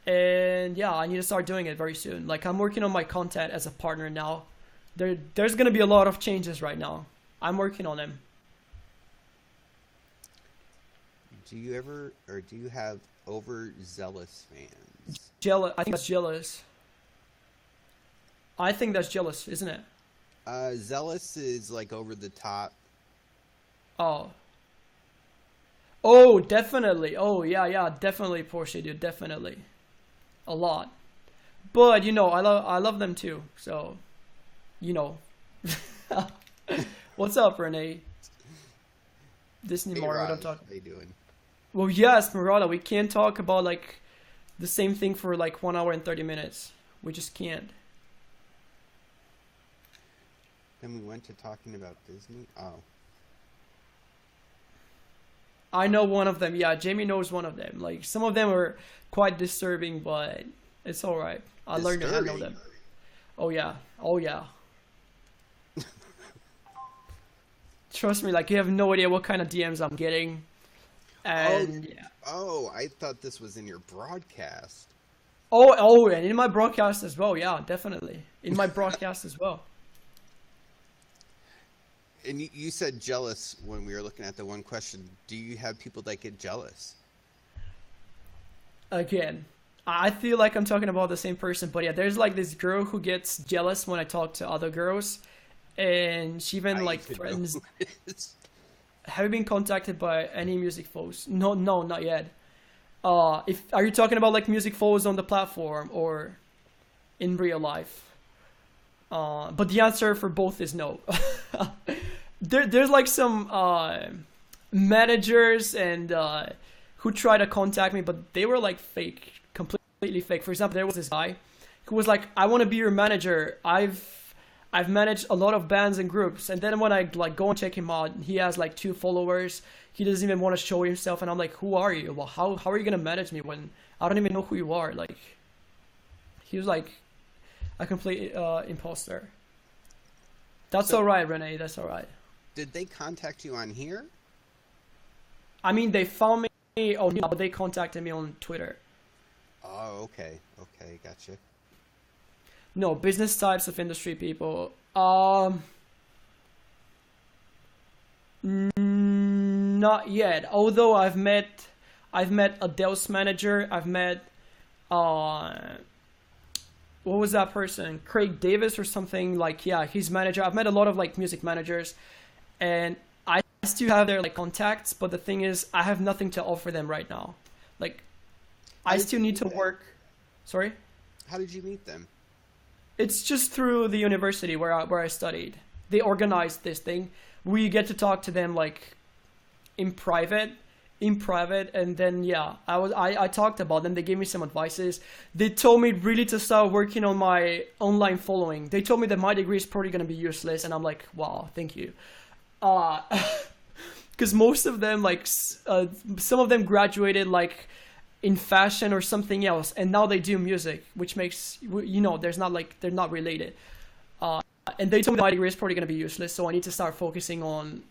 And yeah, I need to start doing it very soon. Like, I'm working on my content as a partner now. There's gonna be a lot of changes right now. I'm working on them. Do you have overzealous fans? Jealous. I think that's jealous. I think that's jealous, isn't it? Zealous is like over the top. Oh. Oh, definitely. Oh, yeah, definitely, Porsche, dude, definitely. A lot. But I love them too. So, you know. What's up, Renee? Disney Hey, Mario, Raj, don't talk. how you doing? Well, yes, Murata, we can't talk about like the same thing for like 1 hour and 30 minutes. We just can't. Then we went to talking about Disney. Oh, I know one of them. Yeah, Jamie knows one of them. Like, some of them are quite disturbing, but it's all right. I learned to handle disturbing. them. Oh yeah. Oh yeah. Trust me, like, you have no idea what kind of DMs I'm getting. And yeah. Oh, I thought this was in your broadcast. Oh, and in my broadcast as well. Yeah, definitely. In my broadcast as well. And you said jealous when we were looking at the one question. Do you have people that get jealous? Again, I feel like I'm talking about the same person, but yeah, there's like this girl who gets jealous when I talk to other girls, and she even like threatens. Have you been contacted by any music foes? No, not yet. Are you talking about like music foes on the platform or in real life? But the answer for both is no. There's like some managers and who try to contact me, but they were like fake, completely fake. For example, there was this guy who was like, "I want to be your manager. I've managed a lot of bands and groups." And then when I like go and check him out, he has like 2 followers. He doesn't even want to show himself, and I'm like, "Who are you? Well, how are you gonna manage me when I don't even know who you are?" Like, He was like a complete imposter. That's So all right, Renee. That's all right. did they contact you on here? I mean, they found me on, but they contacted me on Twitter. Oh, okay. Okay, gotcha. No, business types of industry people. Not yet. Although I've met Adele's manager. I've met what was that person? Craig Davis or something, like, yeah, his manager. I've met a lot of like music managers, and I still have their like contacts. But the thing is, I have nothing to offer them right now. Like, How I did still you need meet to them? work. Sorry. How did you meet them? It's just through the university where I studied. They organized this thing. We get to talk to them like in private, and then yeah, I talked about them. They gave me some advices. They told me really to start working on my online following. They told me that my degree is probably gonna be useless, and I'm like, wow, thank you. Because most of them some of them graduated like in fashion or something else, and now they do music, which makes there's not like they're not related. And they told me my degree is probably gonna be useless, so I need to start focusing on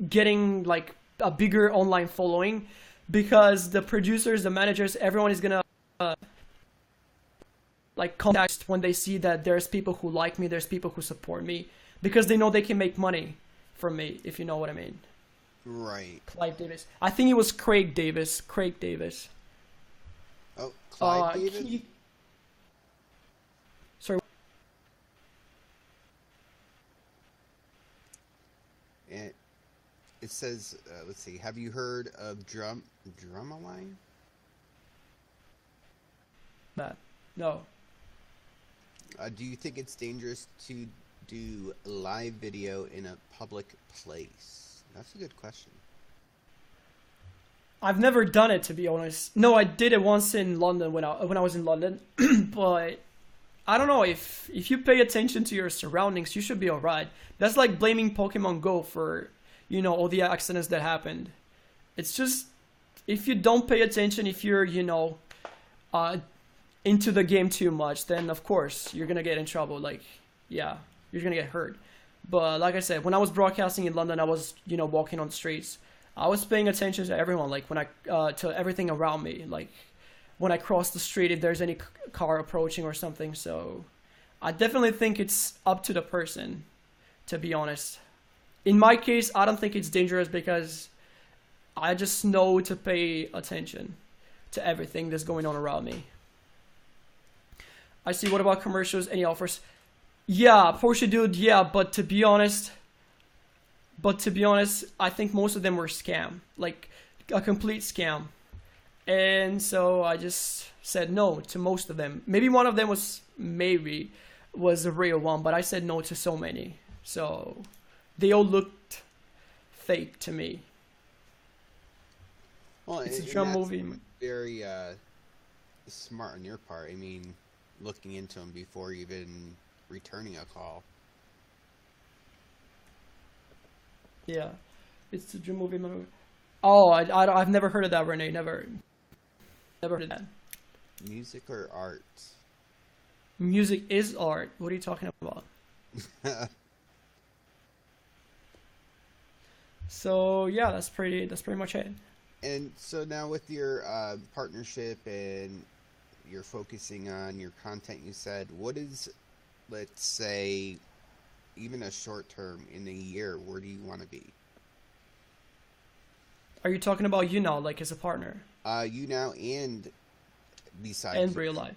getting like a bigger online following, because the producers, the managers, everyone is gonna like contact when they see that there's people who like me, there's people who support me, because they know they can make money from me, if you know what I mean. Right. Clive Davis. I think it was Craig Davis. Craig Davis. Oh, Clyde David? Sorry. And it says, let's see, have you heard of Drumaline? Matt. No. Do you think it's dangerous to do live video in a public place? That's a good question. I've never done it, to be honest. No, I did it once in London when I was in London, but I don't know, if you pay attention to your surroundings, you should be alright. That's like blaming Pokemon Go for, all the accidents that happened. It's just, if you don't pay attention, if you're, into the game too much, then of course you're gonna get in trouble. Like, yeah, you're gonna get hurt. But like I said, when I was broadcasting in London, I was, walking on the streets. I was paying attention to everyone, like when to everything around me. Like when I cross the street, if there's any car approaching or something. So I definitely think it's up to the person, to be honest. In my case, I don't think it's dangerous because I just know to pay attention to everything that's going on around me. I see. What about commercials? Any offers? Yeah, Porsche dude, yeah, but to be honest, I think most of them were scam, like a complete scam. And so I just said no to most of them. Maybe one of them was a real one, but I said no to so many. So they all looked fake to me. Well, It's a drum movie. Very smart on your part. I mean, looking into them before even returning a call. Yeah, it's a drum movie. Oh, I've never heard of that, Renee. Never heard of that. Music or art? Music is art. What are you talking about? So yeah, that's pretty much it. And so now with your partnership and you're focusing on your content, you said, what is, let's say, even a short term in a year, where do you want to be? Are you talking about YouNow, like as a partner? YouNow and besides. And real life.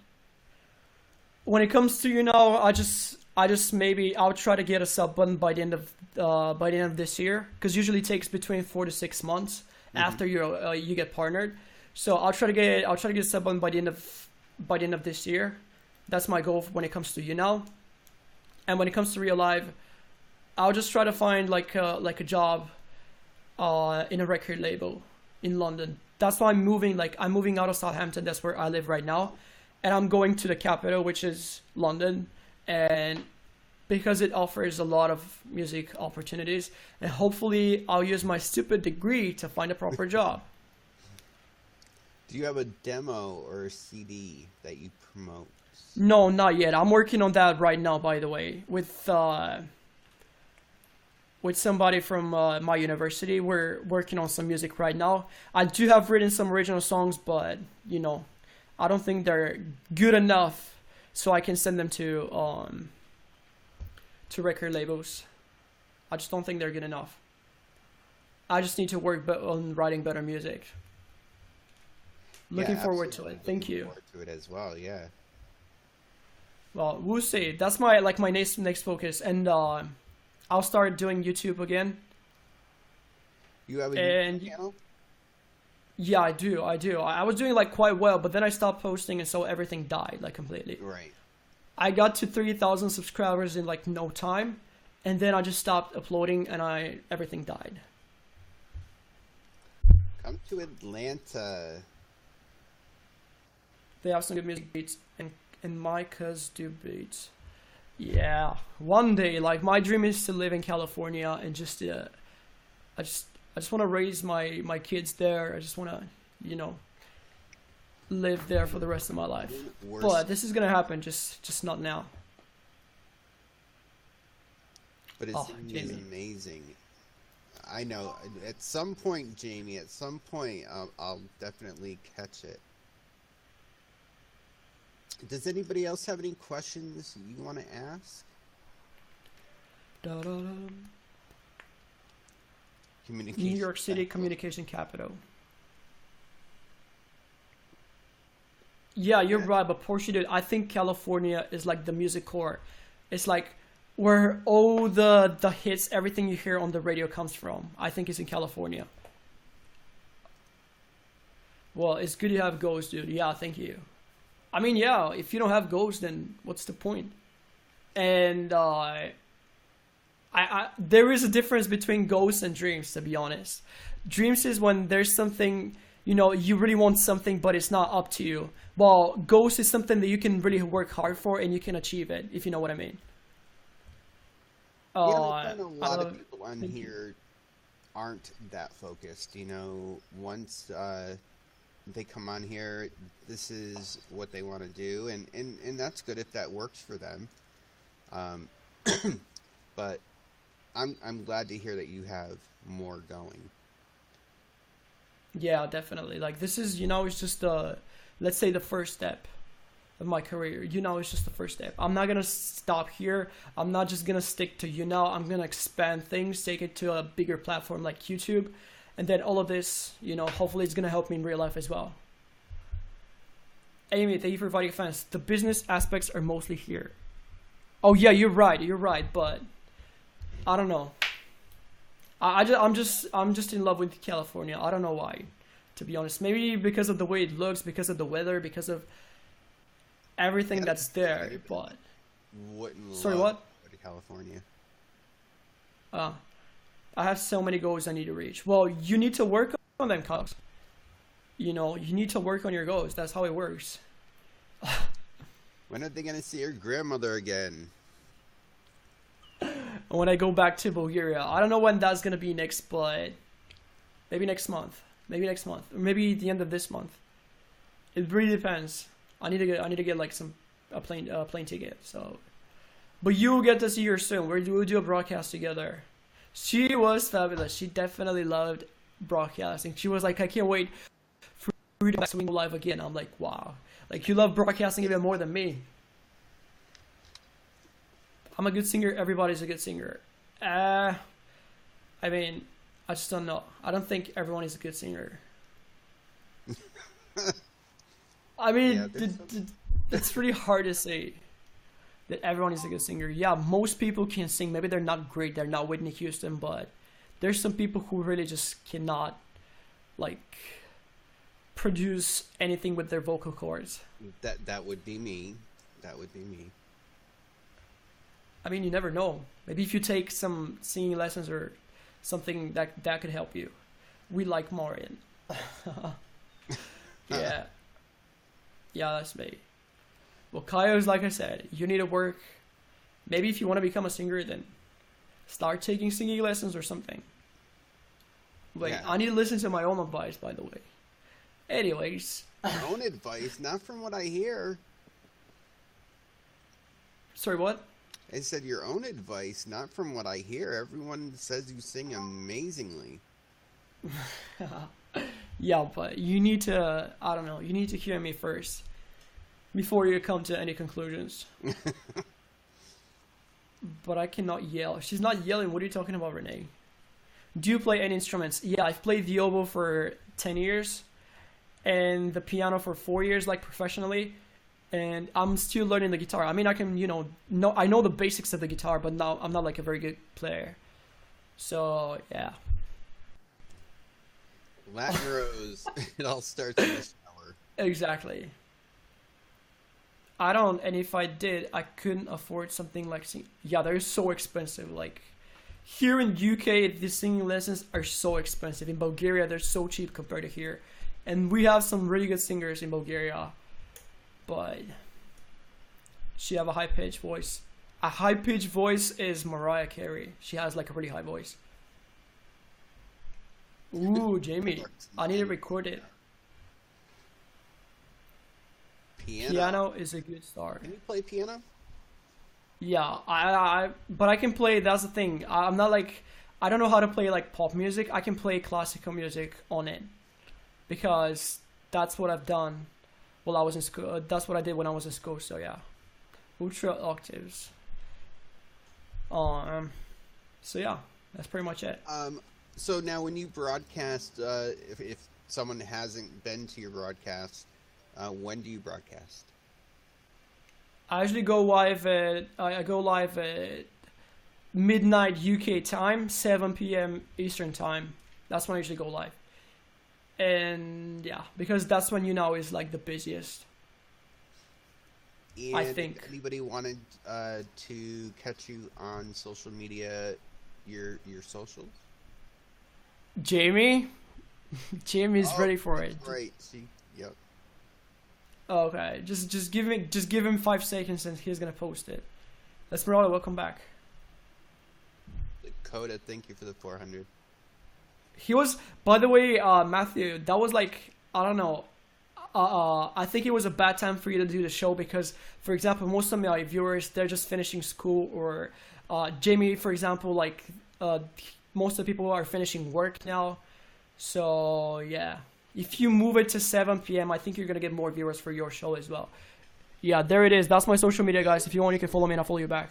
When it comes to YouNow, I just maybe I'll try to get a sub button by the end of this year, because usually it takes between 4 to 6 months after you get partnered. So I'll try to get a sub button by the end of this year. That's my goal when it comes to YouNow. And when it comes to real life, I'll just try to find like a job in a record label in London. That's why I'm moving out of Southampton. That's where I live right now, and I'm going to the capital, which is London, and because it offers a lot of music opportunities, and hopefully I'll use my stupid degree to find a proper job. Do you have a demo or a CD that you promote? No, not yet. I'm working on that right now, by the way, with somebody from my university. We're working on some music right now. I do have written some original songs, but I don't think they're good enough so I can send them to record labels. I just don't think they're good enough. I just need to work on writing better music. Looking Yeah, forward to absolutely. it. Thank Looking you. forward to it as well. Yeah. Well, we'll see. That's my next focus, and I'll start doing YouTube again. You have a YouTube And channel? yeah, I do. I was doing like quite well, but then I stopped posting, and so everything died like completely. Right. I got to 3,000 subscribers in like no time, and then I just stopped uploading, and everything died. Come to Atlanta. They have some good music beats, and Micah's do beats. Yeah, one day, like my dream is to live in California and I just I just want to raise my kids there. I just want to, live there for the rest of my life. Worst, But this is gonna happen, just not now. but it Oh, seems Jamie. amazing. I know. At some point, Jamie, at some point, I'll definitely catch it. Does anybody else have any questions you want to ask? Da-da-da. Communication. New York City backbone. communication capital. Yeah, you're Yeah. right, but Porsche, dude, I think California is like the music core. It's like where all the hits, everything you hear on the radio comes from. I think it's in California. Well, it's good you have Ghost, dude. Yeah, thank you. I mean, yeah, if you don't have Ghost, then what's the point? And there is a difference between Ghosts and Dreams, to be honest. Dreams is when there's something, you really want something, but it's not up to you. While Ghost is something that you can really work hard for and you can achieve it, if you know what I mean. Yeah, I find a I lot love, of people on thank you. here aren't that focused. Once they come on here, this is what they want to do, and that's good if that works for them. Um, but I'm glad to hear that you have more going. Yeah, definitely. Like this is, it's just let's say the first step of my career. It's just the first step. I'm not gonna stop here. I'm not just gonna stick to I'm gonna expand things, take it to a bigger platform like YouTube, and then all of this, hopefully it's gonna help me in real life as well. Amy, thank you for inviting fans. The business aspects are mostly here. Oh yeah, you're right, but I don't know. I'm just in love with California. I don't know why, to be honest. Maybe because of the way it looks, because of the weather, because of everything Yeah, that's there. But wouldn't sorry, love what? to go to California. Uh, I have so many goals I need to reach. Well, you need to work on them, cuz. You need to work on your goals. That's how it works. When are they gonna see your grandmother again? When I go back to Bulgaria, I don't know when that's gonna be next, but maybe next month. Or maybe the end of this month. It really depends. I need to get like a plane ticket. So, but you'll get to see her soon. We'll do a broadcast together. She was fabulous. She definitely loved broadcasting. She was like, I can't wait for you to swing live again. I'm like, wow. Like you love broadcasting even more than me. I'm a good singer. Everybody's a good singer. I mean, I just don't know. I don't think everyone is a good singer. I mean, Yeah, it's really hard to say that everyone is a good singer. Yeah, most people can sing. Maybe they're not great. They're not Whitney Houston, but there's some people who really just cannot, like, produce anything with their vocal cords. that would be me. That would be me. I mean, you never know. Maybe if you take some singing lessons or something that could help you. We like Marian. Yeah. Yeah, that's me. Well, Kaio's, like I said, you need to work. Maybe if you want to become a singer, then start taking singing lessons or something. Wait, Yeah. I need to listen to my own advice, by the way. Anyways, Your own advice, not from what I hear. sorry, what? I said your own advice, not from what I hear. Everyone says you sing amazingly. Yeah, but you need to, I don't know, you need to hear me first before you come to any conclusions. But I cannot yell. She's not yelling. What are you talking about, Renee? Do you play any instruments? Yeah, I've played the oboe for 10 years and the piano for 4 years, like professionally. And I'm still learning the guitar. I mean, I can, I know the basics of the guitar, but now I'm not like a very good player. So, yeah. Latin Rose, it all starts in the shower. Exactly. I don't, and if I did, I couldn't afford something like sing. Yeah, they're so expensive. Like here in UK, the singing lessons are so expensive. In Bulgaria, they're so cheap compared to here, and we have some really good singers in Bulgaria, but she have a high pitched voice. A high pitched voice is Mariah Carey. She has like a really high voice. Ooh, Jamie, I need to record it. Piano is a good start. Can you play piano? Yeah, but I can play. That's the thing. I'm not like, I don't know how to play like pop music. I can play classical music on it because that's what I've done while I was in school. That's what I did when I was in school. So yeah, ultra octaves. So yeah, that's pretty much it. So now when you broadcast, if someone hasn't been to your broadcast, when do you broadcast? I usually go live at I go live at midnight UK time, 7 p.m. Eastern time. That's when I usually go live. And yeah, because that's when YouNow is like the busiest. And I think. if anybody wanted to catch you on social media, your socials? Jamie's ready for it. Right. See. Yep. Okay, just give him 5 seconds and he's gonna post it. Esmeralda, welcome back. Coda, thank you for the 400. He was, by the way, Matthew. That was like, I don't know. I think it was a bad time for you to do the show because, for example, most of my viewers they're just finishing school, or Jamie, for example, like most of the people are finishing work now. So yeah. If you move it to 7 p.m., I think you're going to get more viewers for your show as well. Yeah, there it is. That's my social media, guys. If you want, you can follow me and I'll follow you back.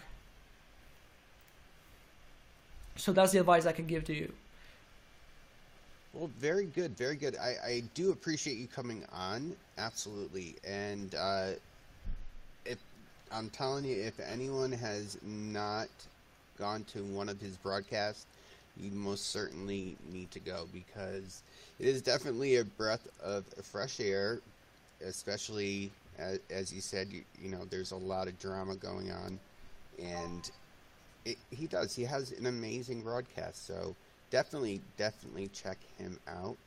So that's the advice I can give to you. Well, very good, very good. I do appreciate you coming on, absolutely. And if I'm telling you, if anyone has not gone to one of his broadcasts, you most certainly need to go because it is definitely a breath of fresh air, especially as you said, you know, there's a lot of drama going on, and he has an amazing broadcast, so definitely check him out.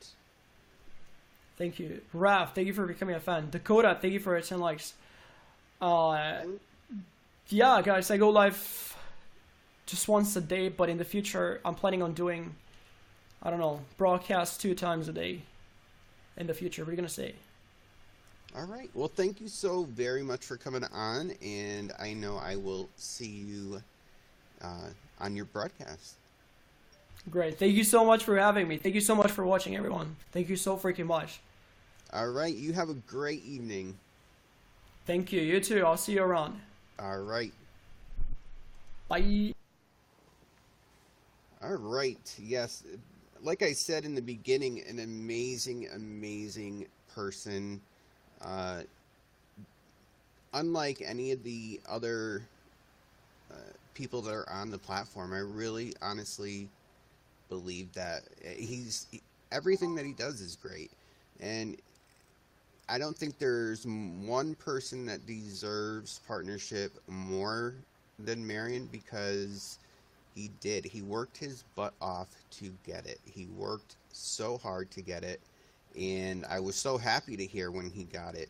Thank you. Raf, thank you for becoming a fan. Dakota, thank you for 10 likes. Yeah, guys, I go live just once a day, but in the future, I'm planning on doing, I don't know, broadcast 2 times a day in the future. What are you going to say? All right. Well, thank you so very much for coming on, and I know I will see you on your broadcast. Great. Thank you so much for having me. Thank you so much for watching, everyone. Thank you so freaking much. All right. You have a great evening. Thank you. You too. I'll see you around. All right. Bye. All right. Yes. Like I said in the beginning, an amazing person. Unlike any of the other people that are on the platform, I really honestly believe that everything that he does is great. And I don't think there's one person that deserves partnership more than Marian, because he worked his butt off to get it. He worked so hard to get it, and I was so happy to hear when he got it.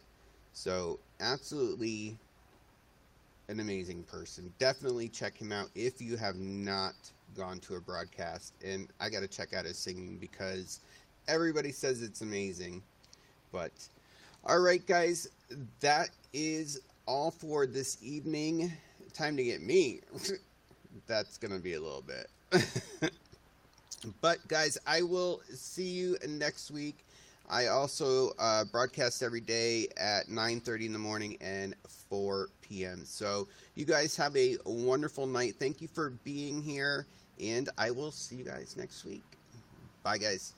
So absolutely an amazing person. Definitely check him out if you have not gone to a broadcast. And I got to check out his singing because everybody says it's amazing. But all right, guys, that is all for this evening. Time to get me. That's gonna be a little bit. But guys, I will see you next week. I also broadcast every day at 9:30 in the morning and 4 p.m. So you guys have a wonderful night. Thank you for being here, and I will see you guys next week. Bye, guys.